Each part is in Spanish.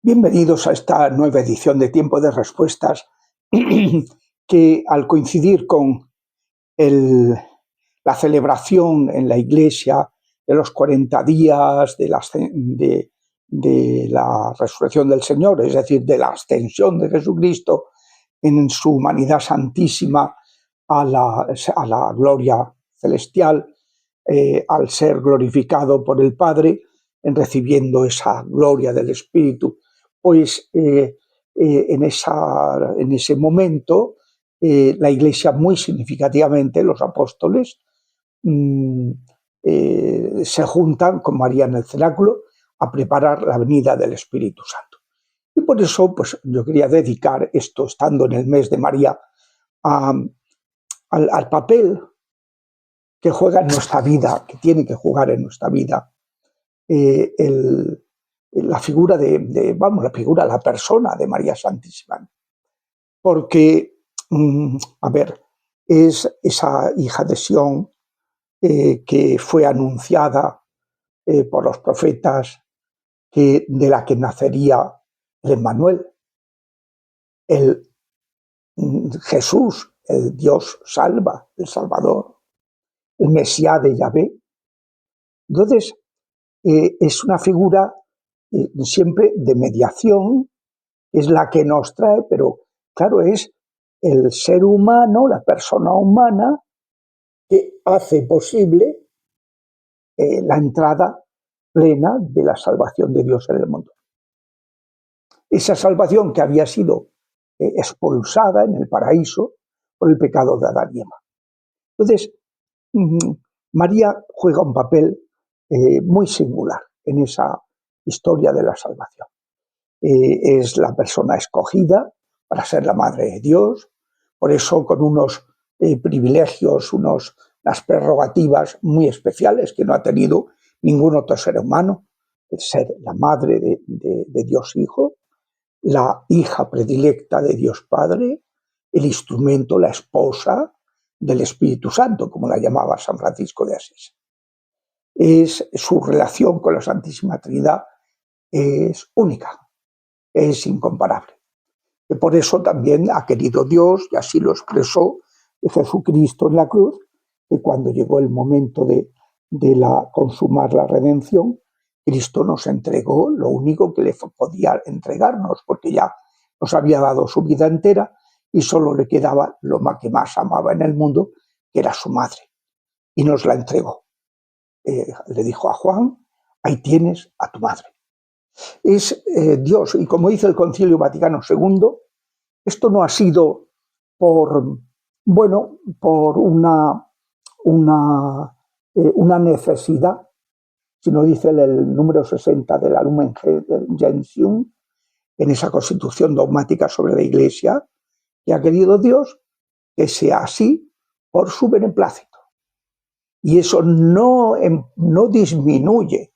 Bienvenidos a esta nueva edición de Tiempo de Respuestas que al coincidir con la celebración en la Iglesia de los 40 días de la resurrección del Señor, es decir, de la ascensión de Jesucristo en su humanidad santísima a la gloria celestial, al ser glorificado por el Padre, recibiendo esa gloria del Espíritu, pues en ese momento la Iglesia muy significativamente, los apóstoles, se juntan con María en el cenáculo a preparar la venida del Espíritu Santo. Y por eso pues, yo quería dedicar esto, estando en el mes de María, al papel que juega en nuestra vida, que tiene que jugar en nuestra vida, la figura la persona de María Santísima. Porque, es esa hija de Sión que fue anunciada por los profetas, de la que nacería el Emmanuel, el Jesús, el Dios salva, el Salvador, el Mesías de Yahvé. Entonces, es una figura siempre de mediación, es la que nos trae, pero claro, es el ser humano, la persona humana, que hace posible la entrada plena de la salvación de Dios en el mundo. Esa salvación que había sido expulsada en el paraíso por el pecado de Adán y Eva. Entonces, María juega un papel muy singular en esa historia de la salvación. Es la persona escogida para ser la madre de Dios, por eso con unos privilegios, unas prerrogativas muy especiales que no ha tenido ningún otro ser humano, de ser la madre de Dios Hijo, la hija predilecta de Dios Padre, el instrumento, la esposa del Espíritu Santo, como la llamaba San Francisco de Asís. Su relación con la Santísima Trinidad es única, es incomparable. Y por eso también ha querido Dios, y así lo expresó Jesucristo en la cruz, que cuando llegó el momento de consumar la redención, Cristo nos entregó lo único que le podía entregarnos, porque ya nos había dado su vida entera y solo le quedaba lo que más amaba en el mundo, que era su madre, y nos la entregó. Le dijo a Juan: ahí tienes a tu madre. Es Dios, y como dice el Concilio Vaticano II, esto no ha sido por una necesidad, sino dice el número 60 de la Lumen Gentium, en esa constitución dogmática sobre la Iglesia, que ha querido Dios que sea así por su beneplácito. Y eso no disminuye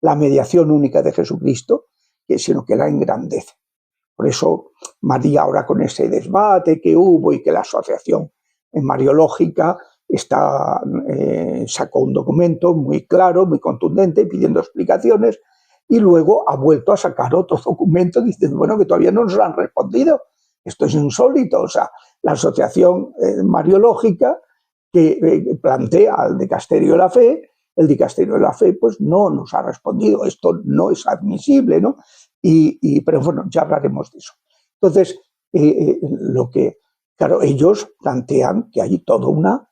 la mediación única de Jesucristo, sino que la engrandece. Por eso María, ahora con ese debate que hubo y que la Asociación Mariológica sacó un documento muy claro, muy contundente, pidiendo explicaciones, y luego ha vuelto a sacar otro documento diciendo, bueno, que todavía no nos han respondido. Esto es insólito. O sea, la Asociación Mariológica que plantea al Dicasterio de la Fe, el Dicasterio de la Fe pues no nos ha respondido, esto no es admisible, ¿no? Pero bueno, ya hablaremos de eso. Entonces, claro, ellos plantean que hay toda una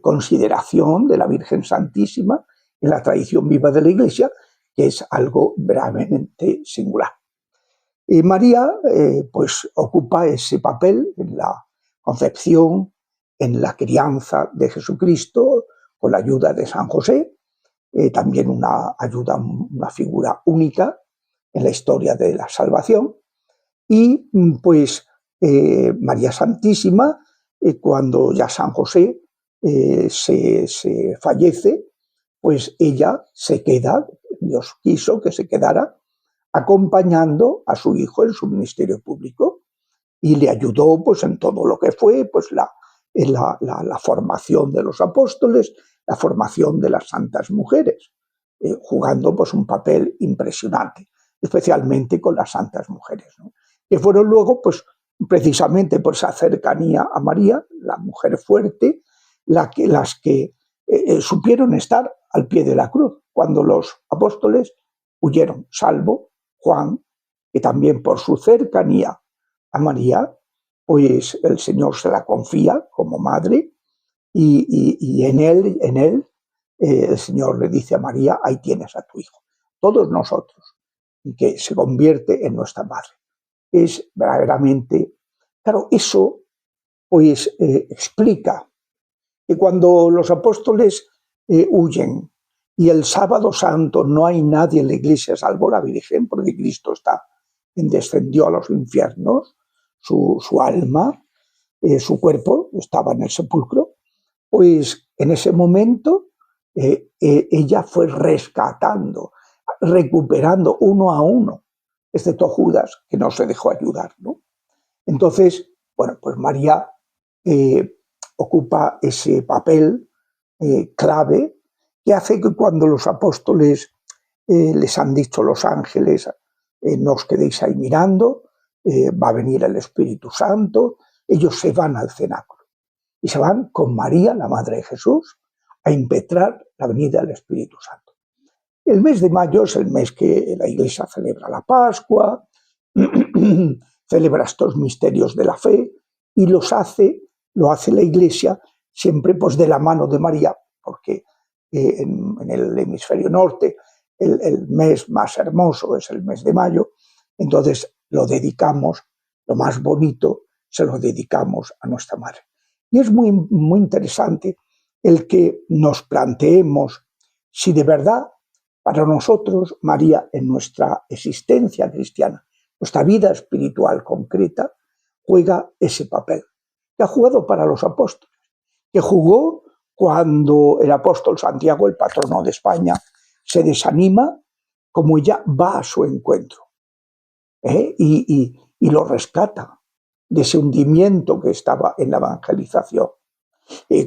consideración de la Virgen Santísima en la tradición viva de la Iglesia, que es algo verdaderamente singular. María pues ocupa ese papel en la concepción, en la crianza de Jesucristo, con la ayuda de San José, también una figura única en la historia de la salvación. Y pues María Santísima, cuando ya San José se fallece, pues ella se queda, Dios quiso que se quedara acompañando a su hijo en su ministerio público, y le ayudó pues en todo lo que fue pues la formación de los apóstoles, la formación de las santas mujeres. jugando pues un papel impresionante, especialmente con las santas mujeres, ¿no? Que fueron luego, pues precisamente por esa cercanía a María, la mujer fuerte, las que supieron estar al pie de la cruz, cuando los apóstoles huyeron, salvo Juan, que también por su cercanía a María, pues el Señor se la confía como madre y en él el Señor le dice a María, ahí tienes a tu hijo. Todos nosotros, que se convierte en nuestra madre. Es verdaderamente, claro, eso pues explica que cuando los apóstoles huyen y el sábado santo no hay nadie en la iglesia salvo la Virgen, porque Cristo descendió a los infiernos, su alma, su cuerpo estaba en el sepulcro, pues en ese momento ella fue rescatando, recuperando uno a uno, excepto Judas, que no se dejó ayudar, ¿no? Entonces, bueno, pues María ocupa ese papel clave que hace que cuando los apóstoles les han dicho los ángeles, no os quedéis ahí mirando, va a venir el Espíritu Santo, ellos se van al cenáculo y se van con María, la Madre de Jesús, a impetrar la venida del Espíritu Santo. El mes de mayo es el mes que la Iglesia celebra la Pascua, celebra estos misterios de la fe y lo hace la Iglesia siempre pues de la mano de María, porque en el hemisferio norte el mes más hermoso es el mes de mayo, entonces lo dedicamos, lo más bonito se lo dedicamos a nuestra Madre. Y es muy, muy interesante el que nos planteemos si de verdad para nosotros María en nuestra existencia cristiana, nuestra vida espiritual concreta, juega ese papel que ha jugado para los apóstoles, que jugó cuando el apóstol Santiago, el patrono de España, se desanima, como ella va a su encuentro y lo rescata de ese hundimiento que estaba en la evangelización.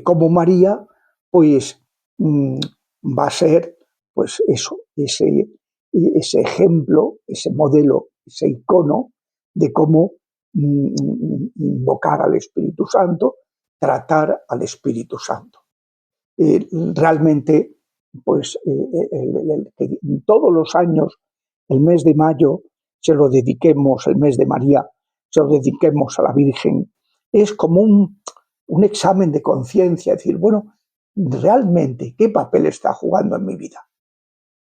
Como María, pues va a ser pues eso, ese ejemplo, ese modelo, ese icono de cómo invocar al Espíritu Santo, tratar al Espíritu Santo. Realmente, pues todos los años, el mes de mayo, se lo dediquemos, el mes de María, se lo dediquemos a la Virgen, es como un examen de conciencia, decir, bueno, realmente, ¿qué papel está jugando en mi vida?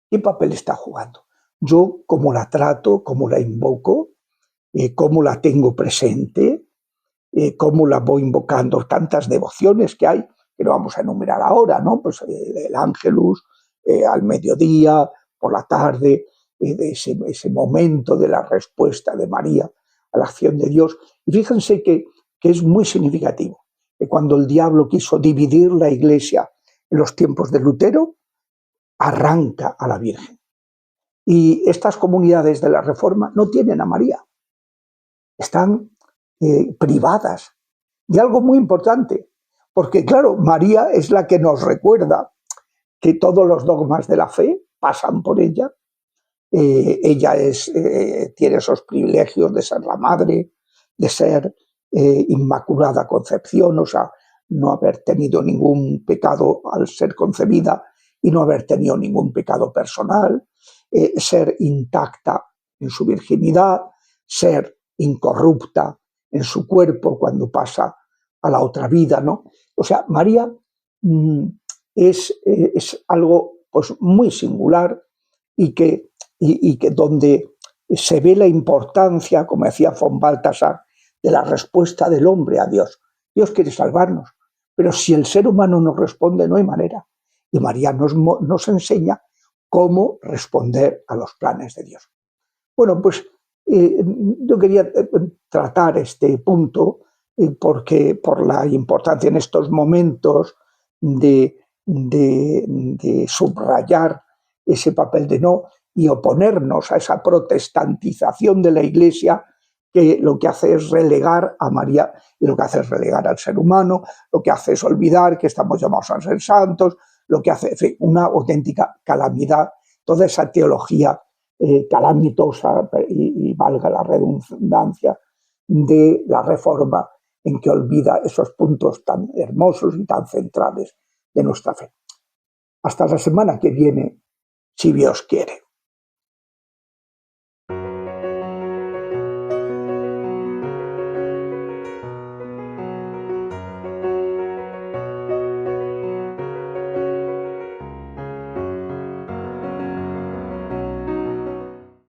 ¿Qué papel está jugando? Yo, ¿cómo la trato? ¿Cómo la invoco? ¿Cómo la tengo presente? ¿Cómo la voy invocando? Tantas devociones que hay, que no vamos a enumerar ahora, ¿no? Pues el Ángelus, al mediodía, por la tarde, ese momento de la respuesta de María a la acción de Dios. Y fíjense que es muy significativo, que cuando el diablo quiso dividir la Iglesia en los tiempos de Lutero, arranca a la Virgen. Y estas comunidades de la Reforma no tienen a María, están privadas de algo muy importante, porque claro, María es la que nos recuerda que todos los dogmas de la fe pasan por ella. Ella tiene esos privilegios de ser la madre, de ser inmaculada concepción, o sea, no haber tenido ningún pecado al ser concebida y no haber tenido ningún pecado personal, ser intacta en su virginidad, ser incorrupta en su cuerpo cuando pasa a la otra vida, ¿no? O sea, María es algo pues, muy singular y que donde se ve la importancia, como decía von Balthasar, de la respuesta del hombre a Dios. Dios quiere salvarnos, pero si el ser humano no responde, no hay manera. Y María nos enseña cómo responder a los planes de Dios. Bueno, pues yo quería tratar este punto porque por la importancia en estos momentos de subrayar ese papel de no y oponernos a esa protestantización de la Iglesia que lo que hace es relegar a María y lo que hace es relegar al ser humano, lo que hace es olvidar que estamos llamados a ser santos, lo que hace, en fin, una auténtica calamidad, toda esa teología calamitosa, y valga la redundancia, de la Reforma, en que olvida esos puntos tan hermosos y tan centrales de nuestra fe. Hasta la semana que viene, si Dios quiere.